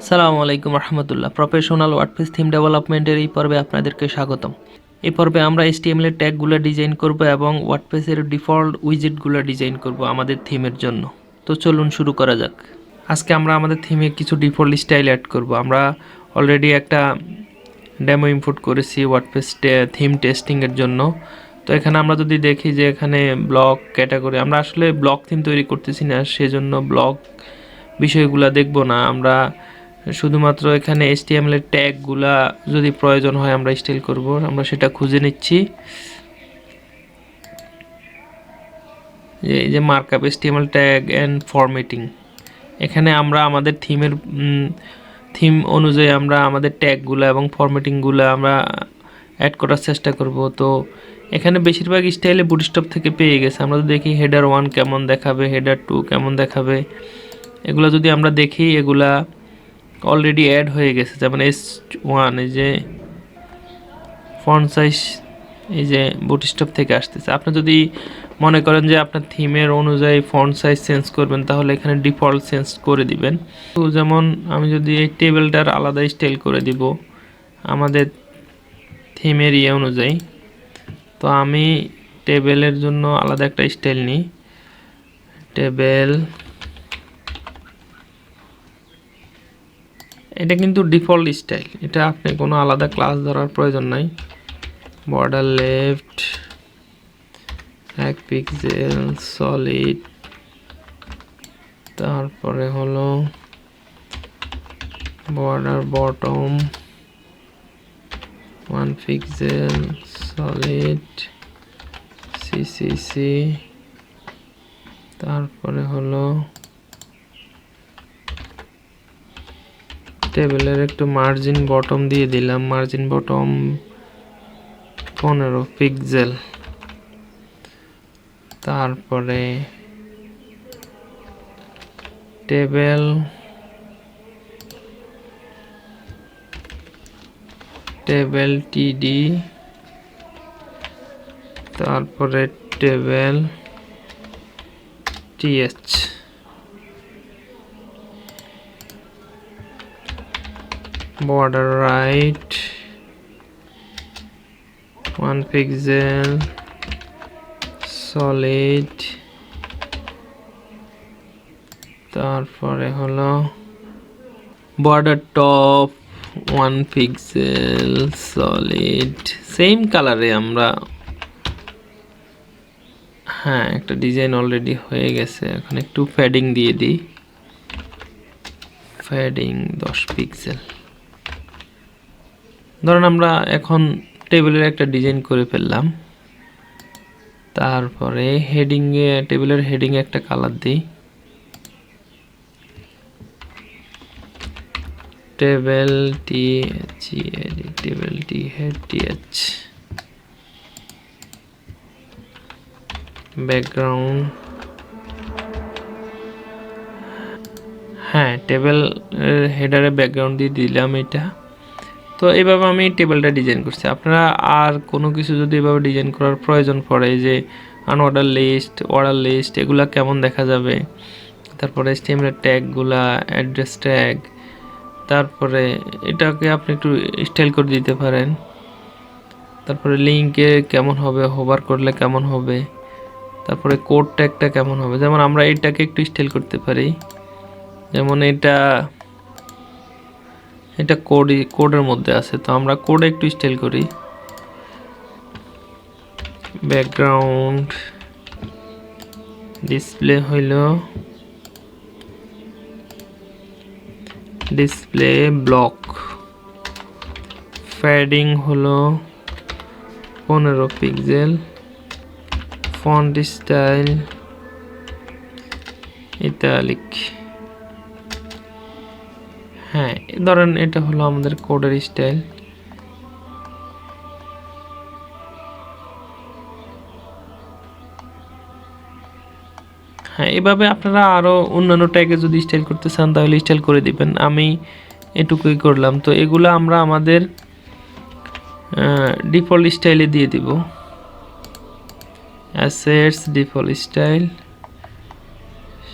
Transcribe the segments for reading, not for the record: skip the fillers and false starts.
আসসালামু আলাইকুম রহমতুল্লাহ। Professional WordPress theme ডেভেলপমেন্টের এই পর্বে আপনাদেরকে স্বাগতম। এই পর্বে আমরা HTML এর ট্যাগগুলো ডিজাইন করব এবং ওয়ার্ডপ্রেসের ডিফল্ট উইজেটগুলো ডিজাইন করব আমাদের থিমের জন্য। তো চলুন শুরু করা যাক। আজকে আমরা আমাদের থিমে কিছু ডিফল্ট স্টাইল অ্যাড করব। আমরা অলরেডি একটা ডেমো ইম্পোর্ট করেছি ওয়ার্ডপ্রেস থিম টেস্টিংয়ের জন্য। তো এখানে আমরা যদি দেখি যে এখানে ব্লক ক্যাটাগরি, আমরা আসলে ব্লক থিম তৈরি করতেছি না, সেজন্য ব্লক বিষয়গুলো দেখব না। আমরা শুধুমাত্র এখানে HTML এর ট্যাগগুলা যদি প্রয়োজন হয় আমরা স্টাইল করব, আমরা সেটা খুঁজে নিচ্ছি। এই যে markup HTML tag and formatting, এখানে আমরা আমাদের থিম অনুযায়ী আমরা আমাদের ট্যাগগুলো এবং ফরম্যাটিংগুলো আমরা অ্যাড করার চেষ্টা করব। তো এখানে বেশিরভাগ স্টাইলে বুটস্ট্র্যাপ থেকে পেয়ে গেছে। আমরা যদি দেখি হেডার 1 কেমন দেখাবে, হেডার 2 কেমন দেখাবে, এগুলো যদি আমরা দেখি এগুলা অলরেডি অ্যাড হয়ে গেছে। যেমন S1 এই যে ফন্ট সাইজ এই যে বুটস্ট্র্যাপ থেকে আসতেছে। আপনি যদি মনে করেন যে আপনার থিমের অনুযায়ী ফন্ট সাইজ চেঞ্জ করবেন তাহলে এখানে ডিফল্ট চেঞ্জ করে দিবেন। তো যেমন আমি যদি এই টেবিলটার আলাদা স্টাইল করে দিব আমাদের থিমের অনুযায়ী, তো আমি টেবিলের জন্য আলাদা একটা স্টাইল নিই। টেবিল, এটা কিন্তু ডিফল্ট স্টাইল, এটা আপনি কোনো আলাদা ক্লাস ধরার প্রয়োজন নাই। বর্ডার লেফট 1 পিক্সেল সলিড, তারপরে হলো border bottom 1 pixel solid CCC, তারপরে হলো টেবিলের একটু মার্জিন বটম দিয়ে দিলাম, মার্জিন বটম 15 পিক্সেল। তারপরে টেবিল টিডি, তারপরে table টিএচ, border right 1 pixel solid, তারপরে হলো border top 1 pixel solid, same কালারে আমরা একটা ডিজাইন অলরেডি হয়ে গেছে। এখন একটু ফেডিং দিয়ে দিই, ফেডিং 10 পিক্সেল। ধরুন আমরা এখন টেবিলের একটা ডিজাইন করে ফেললাম। তারপরে হেডিংয়ে, টেবিলের হেডিংয়ে একটা কালার দিই, টেবিল টিএচ, ব্যাকগ্রাউন্ড, টেবিল হেডারে ব্যাকগ্রাউন্ড দিয়ে দিলাম এটা। তো এইভাবে আমি টেবিলটা ডিজাইন করছি। আপনারা আর কোনো কিছু যদি এভাবে ডিজাইন করার প্রয়োজন পড়ে, যে আনঅর্ডার লিস্ট, অর্ডার লিস্ট, এগুলা কেমন দেখা যাবে, তারপরে HTML ট্যাগগুলা, অ্যাড্রেস ট্যাগ, তারপরে এটাকে আপনি একটু স্টাইল করে দিতে পারেন। তারপরে লিঙ্কে কেমন হবে, হোভার করলে কেমন হবে, তারপরে কোড ট্যাগটা কেমন হবে। যেমন আমরা এটাকে একটু স্টাইল করতে পারি, যেমন এটা কোডের মধ্যে আছে, তো আমরা কোডে একটু স্টাইল করি। ব্যাকগ্রাউন্ড ডিসপ্লে হইল ডিসপ্লে ব্লক, ফ্যাডিং হলো 15 পিক্সেল, ফন্ট স্টাইল ইটালিক। ধরেন এটা হলো আমাদের কোডের স্টাইল। এভাবে আপনারা আরো অন্যান্য ট্যাগে যদি স্টাইল করতে চান তাহলে স্টাইল করে দিবেন। আমি এটুকুই করলাম। তো এগুলো আমরা আমাদের ডিফল্ট স্টাইলে দিয়ে দিব। অ্যাসেটস ডিফল্ট স্টাইল,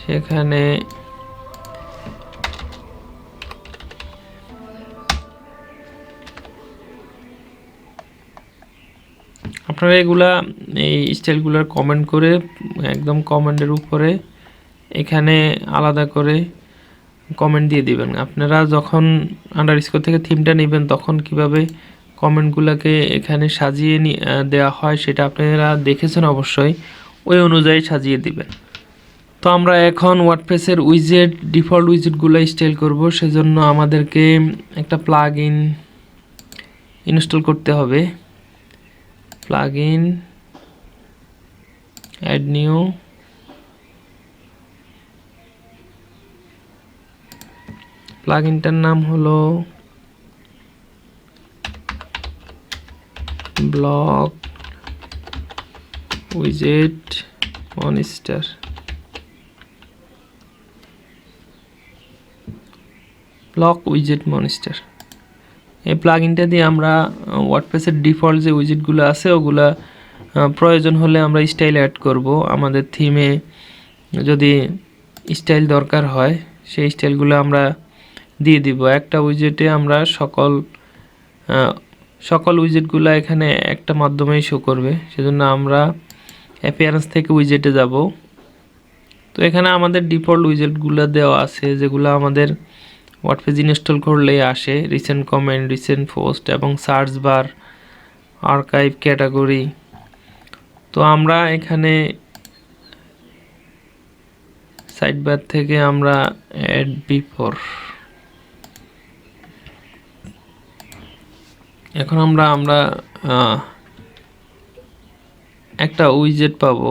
সেখানে আপনারা এগুলা এই স্টাইলগুলোর কমেন্ট করে একদম কমেন্টের উপরে এখানে আলাদা করে কমেন্ট দিয়ে দিবেন। আপনারা যখন আন্ডারস্কোর থেকে থিমটা নেবেন তখন কিভাবে কমেন্টগুলোকে এখানে সাজিয়ে দেওয়া হয় সেটা আপনারা দেখেছেন অবশ্যই, ওই অনুযায়ী সাজিয়ে দিবেন। তো আমরা এখন ওয়ার্ডপ্রেসের উইজেট ডিফল্ট উইজেটগুলো স্টাইল করব, সেজন্য আমাদেরকে একটা প্লাগইন ইনস্টল করতে হবে। প্লাগইন, অ্যাড নিউ, প্লাগইনটার নাম হলো ব্লক উইজেট মনস্টার। ব্লক উইজেট মনস্টার এই প্লাগইনটা দিয়ে আমরা ওয়ার্ডপ্রেসের ডিফল্ট যে উইজেটগুলো আছে ওগুলা প্রয়োজন হলে আমরা স্টাইল অ্যাড করব। আমাদের থিমে যদি স্টাইল দরকার হয় সেই স্টাইলগুলো আমরা দিয়ে দিব। একটা উইজেটে আমরা সকল উইজেটগুলো এখানে একটা মাধ্যমেই শো করবে, সেজন্য আমরা অ্যাপিয়ারেন্স থেকে উইজেটে যাব। তো এখানে আমাদের ডিফল্ট উইজেটগুলো দেওয়া আছে যেগুলো আমাদের ওয়ার্ডপ্রেস ইনস্টল করলেই আসে। রিসেন্ট কমেন্ট, রিসেন্ট পোস্ট এবং সার্চ বার, আর্কাইভ, ক্যাটাগরি। তো আমরা এখানে সাইড বার থেকে আমরা অ্যাড বিফোর, এখন আমরা একটা উইজেট পাবো।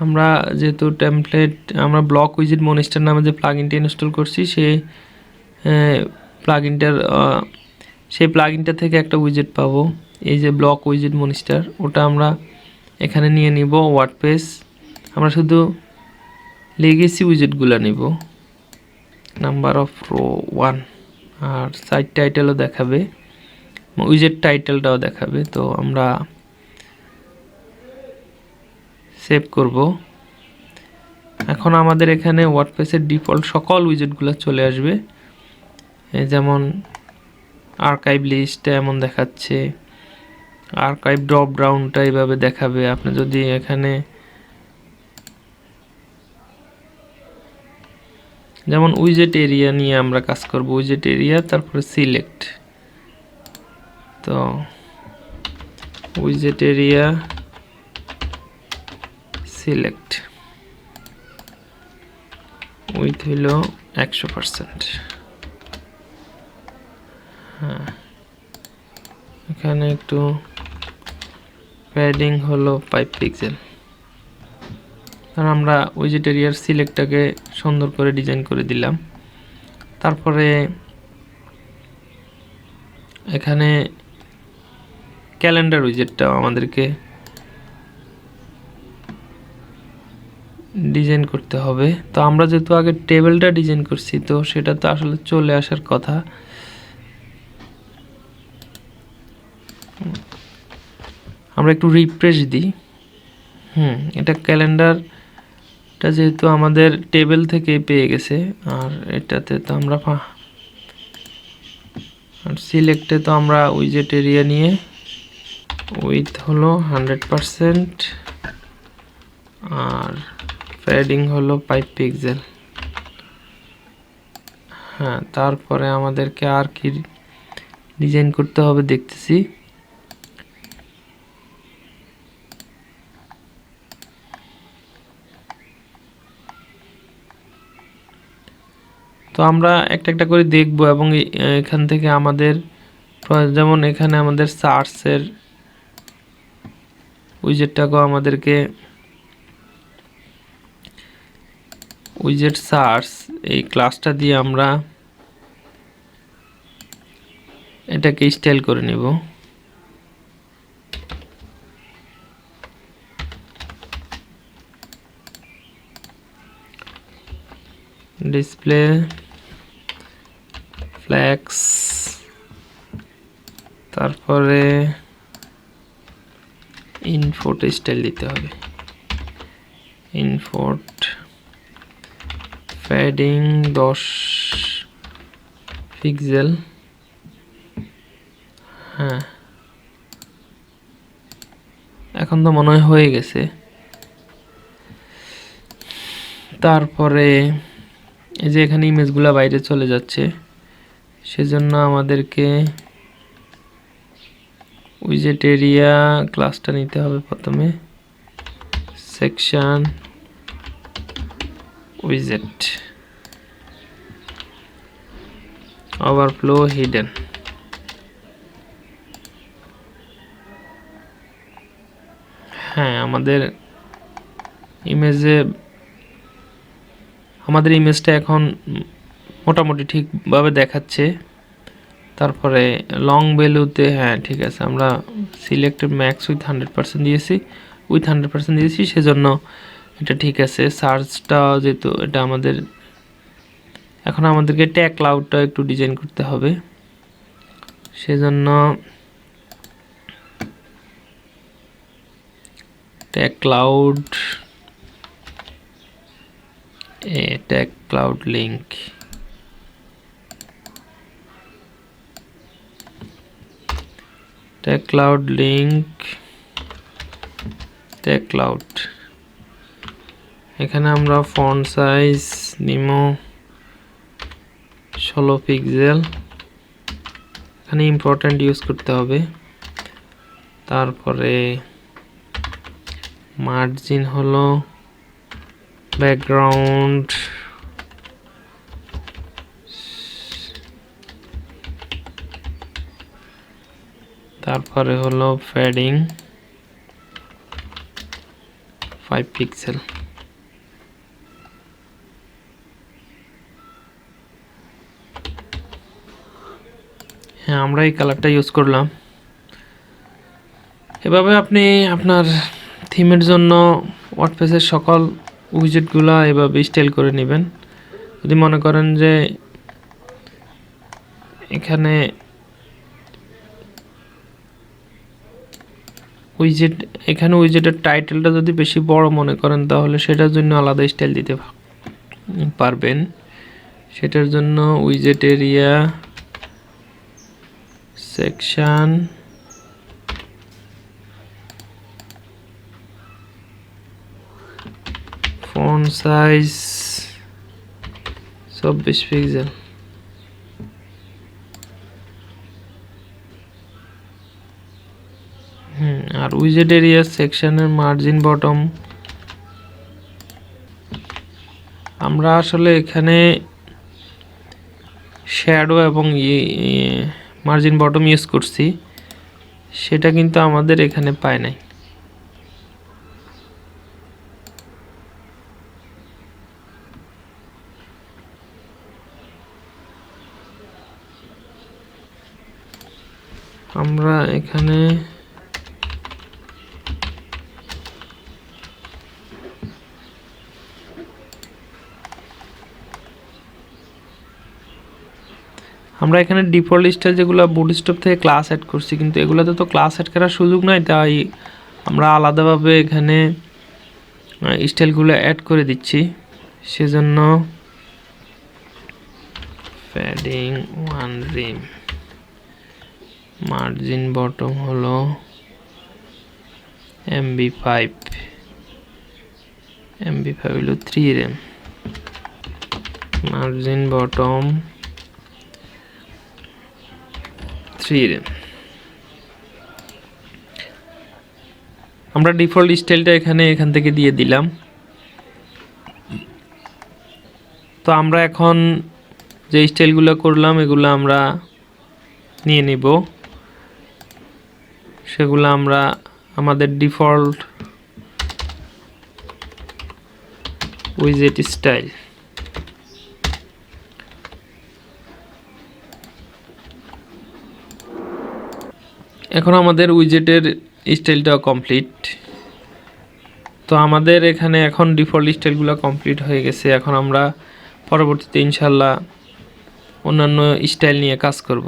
আমরা যেহেতু টেমপ্লেট আমরা ব্লক উইজেট মনস্টার নামে যে প্লাগইনটা ইনস্টল করছি সেই প্লাগইনটা থেকে একটা উইজেট পাবো, এই যে ব্লক উইজেট মনস্টার, ওটা আমরা এখানে নিয়ে নিব। ওয়ার্ডপ্রেস আমরা শুধু লেগেসি উইজেটগুলো নিব, নাম্বার অফ রো 1, আর সাইট টাইটেলও দেখাবে, উইজেট টাইটেলটাও দেখাবে। তো আমরা সেভ করব। এখন আমাদের এখানে ওয়ার্ডপ্রেসের ডিফল্ট সকল উইজেটগুলো চলে আসবে, যেমন আর্কাইভ লিস্ট এমন দেখাচ্ছে, আর্কাইভ ড্রপ ডাউনটা এইভাবে দেখাবে। আপনি যদি এখানে যেমন উইজেট এরিয়া নিয়ে আমরা কাজ করব, উইজেট এরিয়া তারপরে সিলেক্ট। তো উইজেট এরিয়া সিলেক্ট উইথ হইল 100%। হ্যাঁ, এখানে একটু প্যাডিং হলো 5 পিক্সেল। কারণ আমরা উইজেট এরিয়ার সিলেক্টটাকে সুন্দর করে ডিজাইন করে দিলাম। তারপরে এখানে ক্যালেন্ডার উইজেটটাও আমাদেরকে ডিজাইন করতে হবে। তো আমরা যেহেতু আগে টেবিলটা ডিজাইন করছি তো সেটা তো আসলে চলে আসার কথা। আমরা একটু রিফ্রেশ দিই। এটা ক্যালেন্ডারটা যেহেতু আমাদের টেবিল থেকে পেয়ে গেছে, আর এটাতে তো আমরা সিলেক্টে তো আমরা উইজেট এরিয়া নিয়ে উইথ হলো 100% আর প্যাডিং হলো 5 পিক্সেল। হ্যাঁ, তারপরে আমাদেরকে আর কি ডিজাইন করতে হবে দেখতেছি। তো আমরা একটা একটা করে দেখব এবং এখান থেকে আমাদের যেমন এখানে আমাদের সার্চের উইজেটটাকেও আমাদেরকে উইজেট সার্চ এই ক্লাসটা দিয়ে আমরা এটাকে স্টাইল করে নিব। ডিসপ্লে ফ্ল্যাক্স, তারপরে ইনফোট স্টাইল দিতে হবে, ইনফোট প্যাডিং 10 পিক্সেল। হ্যাঁ, এখন তো মনে হয় হয়ে গেছে। তারপরে এই যে এখানে ইমেজগুলো বাইরে চলে যাচ্ছে, সেজন্য আমাদেরকে উইজেট এরিয়া ক্লাসটা নিতে হবে প্রথমে, সেকশন উইজেট ওভারফ্লো হিডেন। হ্যাঁ, আমাদের ইমেজটা এখন মোটামুটি ঠিকভাবে দেখাচ্ছে। তারপরে লং ভ্যালুতে হ্যাঁ ঠিক আছে, আমরা সিলেক্টেড ম্যাক্স উইথ 100% দিয়েছি, সেজন্য এটা ঠিক আছে। সার্চটা যেহেতু এটা এখন আমাদেরকে ট্যাগ ক্লাউডটা একটু ডিজাইন করতে হবে, সেজন্য tag cloud link, tag cloud. এখানে আমরা ফন্ট সাইজ নিব 16 পিক্সেল, এখানে ইম্পর্টেন্ট ইউজ করতে হবে। তারপরে মার্জিন হলো ব্যাকগ্রাউন্ড, তারপরে হলো ফেডিং 5 পিক্সেল। হ্যাঁ, আমরা এই কালারটা ইউজ করলাম। এভাবে আপনি আপনার থিমের জন্য ওয়ার্ডপ্রেসের সকল উইজেটগুলো এভাবে স্টাইল করে নেবেন। যদি মনে করেন যে এখানে উইজেটের টাইটেলটা যদি বেশি বড় মনে করেন, তাহলে সেটার জন্য আলাদা স্টাইল দিতে পারবেন। সেটার জন্য উইজেট area, section, font size 24 pixel. আর উইজেট এরিয়া সেকশনের মার্জিন বটম, আমরা আসলে এখানে শ্যাডো এবং মার্জিন বটম ইউজ করছি, সেটা কিন্তু আমাদের এখানে পায় নাই। আমরা এখানে ডিফল্ট স্টাইল যেগুলো বুটস্ট্র্যাপ থেকে ক্লাস অ্যাড করছি, কিন্তু এগুলোতে তো ক্লাস অ্যাড করার সুযোগ নাই, তাই আমরা আলাদাভাবে এখানে স্টাইলগুলো অ্যাড করে দিচ্ছি। সেজন্য প্যাডিং 1 রিম, মার্জিন বটম হলো MB5 হলো 3 রিম, মার্জিন বটম 3 রিম। আমরা ডিফল্ট স্টাইলটা এখান থেকে দিয়ে দিলাম। তো আমরা এখন যে স্টাইলগুলো করলাম এগুলো আমরা নিয়ে নিব, সেগুলো আমরা আমাদের ডিফল্ট উইজেট স্টাইল, এখন আমাদের উইজেটের স্টাইলটা কমপ্লিট। তো আমাদের এখানে এখন ডিফল্ট স্টাইলগুলো কমপ্লিট হয়ে গেছে। এখন আমরা পরবর্তীতে ইনশাল্লাহ অন্যান্য স্টাইল নিয়ে কাজ করব।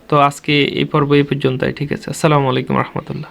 তো আজকে এই পর্ব এই পর্যন্তই। ঠিক আছে, আসসালামু আলাইকুম রহমতুল্লাহ।